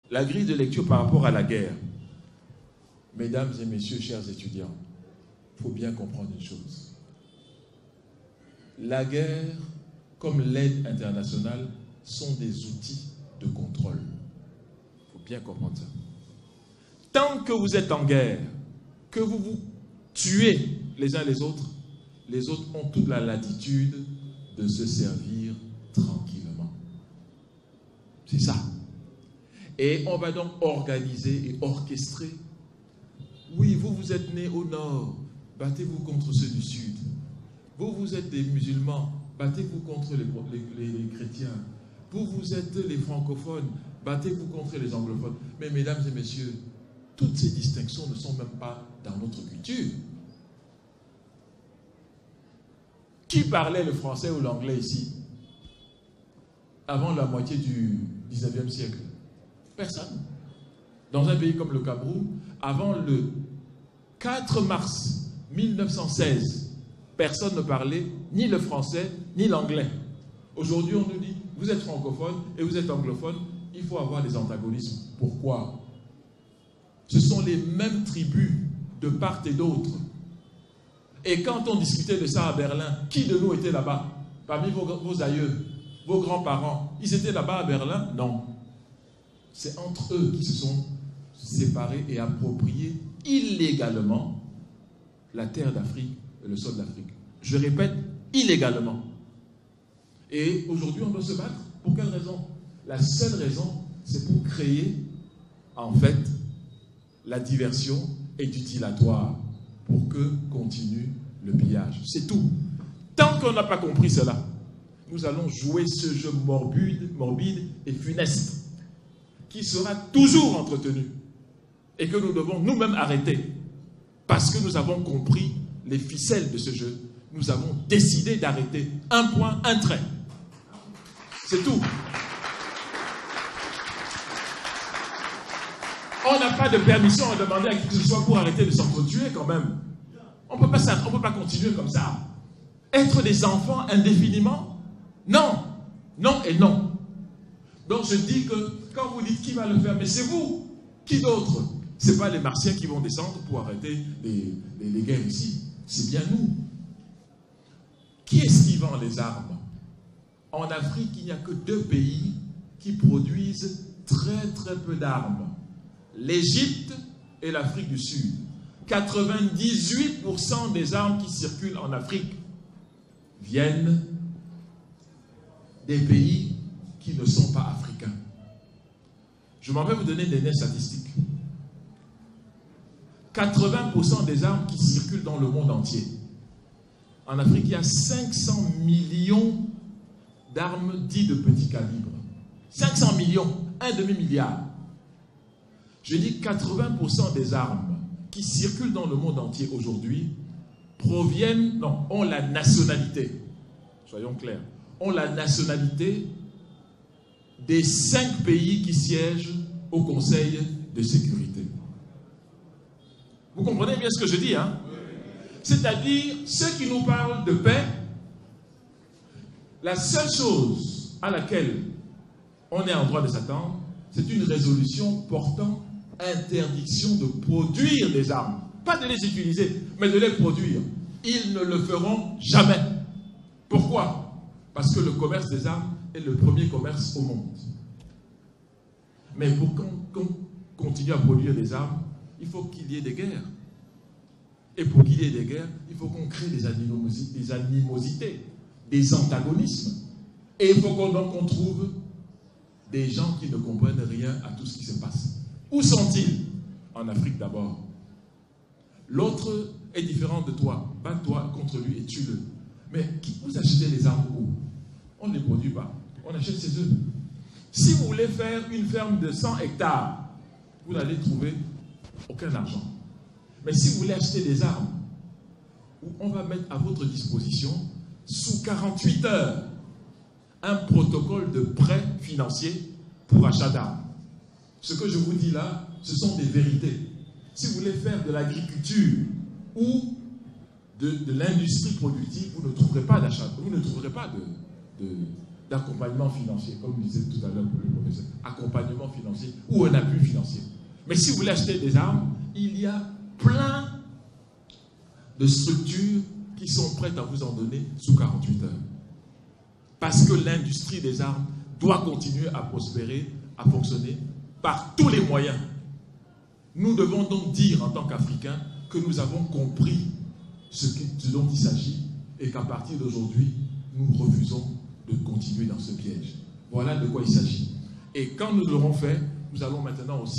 La grille de lecture par rapport à la guerre. Mesdames et messieurs, chers étudiants, il faut bien comprendre une chose. La guerre, comme l'aide internationale, sont des outils de contrôle. Il faut bien comprendre ça. Tant que vous êtes en guerre, que vous vous tuez les uns les autres ont toute la latitude de se servir tranquillement. C'est ça. Et on va donc organiser et orchestrer. Oui, vous êtes nés au nord, battez-vous contre ceux du sud. Vous êtes des musulmans, battez-vous contre les chrétiens. Vous êtes les francophones, battez-vous contre les anglophones. Mais mesdames et messieurs, toutes ces distinctions ne sont même pas dans notre culture. Qui parlait le français ou l'anglais ici avant la moitié du 19e siècle? Personne. Dans un pays comme le Cameroun, avant le 4 mars 1916, personne ne parlait ni le français ni l'anglais. Aujourd'hui, on nous dit, vous êtes francophone et vous êtes anglophone, il faut avoir des antagonismes. Pourquoi? Ce sont les mêmes tribus de part et d'autre. Et quand on discutait de ça à Berlin, qui de nous était là-bas? Parmi vos aïeux, vos grands-parents, ils étaient là-bas à Berlin? Non. C'est entre eux qui se sont séparés et appropriés illégalement la terre d'Afrique et le sol d'Afrique. Je répète, illégalement. Et aujourd'hui, on doit se battre. Pour quelle raison? La seule raison, c'est pour créer, en fait, la diversion et du dilatoire pour que continue le pillage. C'est tout. Tant qu'on n'a pas compris cela, nous allons jouer ce jeu morbide et funeste qui sera toujours entretenu et que nous devons nous-mêmes arrêter parce que nous avons compris les ficelles de ce jeu. Nous avons décidé d'arrêter. Un point, un trait. C'est tout. On n'a pas de permission à demander à qui que ce soit pour arrêter de s'entretuer quand même. On ne peut pas continuer comme ça. Être des enfants indéfiniment? Non. Non et non. Donc je dis que quand vous dites qui va le faire, mais c'est vous. Qui d'autre? Ce n'est pas les Martiens qui vont descendre pour arrêter les guerres ici. C'est bien nous. Qui est-ce qui vend les armes? En Afrique, il n'y a que 2 pays qui produisent très très peu d'armes. L'Égypte et l'Afrique du Sud. 98% des armes qui circulent en Afrique viennent des pays qui ne sont pas africains. Je m'en vais vous donner des statistiques. 80% des armes qui circulent dans le monde entier. En Afrique, il y a 500 millions d'armes dites de petit calibre. 500 millions, un demi-milliard. Je dis 80% des armes qui circulent dans le monde entier aujourd'hui ont la nationalité, soyons clairs, ont la nationalité des 5 pays qui siègent au Conseil de sécurité. Vous comprenez bien ce que je dis, hein? C'est-à-dire, ceux qui nous parlent de paix, la seule chose à laquelle on est en droit de s'attendre, c'est une résolution portant interdiction de produire des armes. Pas de les utiliser, mais de les produire. Ils ne le feront jamais. Pourquoi? Parce que le commerce des armes est le premier commerce au monde. Mais pour qu'on continue à produire des armes, il faut qu'il y ait des guerres. Et pour qu'il y ait des guerres, il faut qu'on crée des animosités, des antagonismes. Et il faut qu'on trouve des gens qui ne comprennent rien à tout ce qui se passe. Où sont-ils? En Afrique d'abord. L'autre est différent de toi. Bats-toi contre lui et tue-le. Mais vous achetez les armes où? On ne les produit pas. On achète chez eux. Si vous voulez faire une ferme de 100 hectares, vous n'allez trouver aucun argent. Mais si vous voulez acheter des armes, on va mettre à votre disposition, sous 48 heures, un protocole de prêt financier pour achat d'armes. Ce que je vous dis là, ce sont des vérités. Si vous voulez faire de l'agriculture ou de l'industrie productive, vous ne trouverez pas d'achat, vous ne trouverez pas d'accompagnement financier, comme disait tout à l'heure le professeur, accompagnement financier ou un appui financier. Mais si vous voulez acheter des armes, il y a plein de structures qui sont prêtes à vous en donner sous 48 heures. Parce que l'industrie des armes doit continuer à prospérer, à fonctionner par tous les moyens. Nous devons donc dire en tant qu'Africains que nous avons compris ce dont il s'agit et qu'à partir d'aujourd'hui, nous refusons de continuer dans ce piège. Voilà de quoi il s'agit. Et quand nous l'aurons fait, nous allons maintenant aussi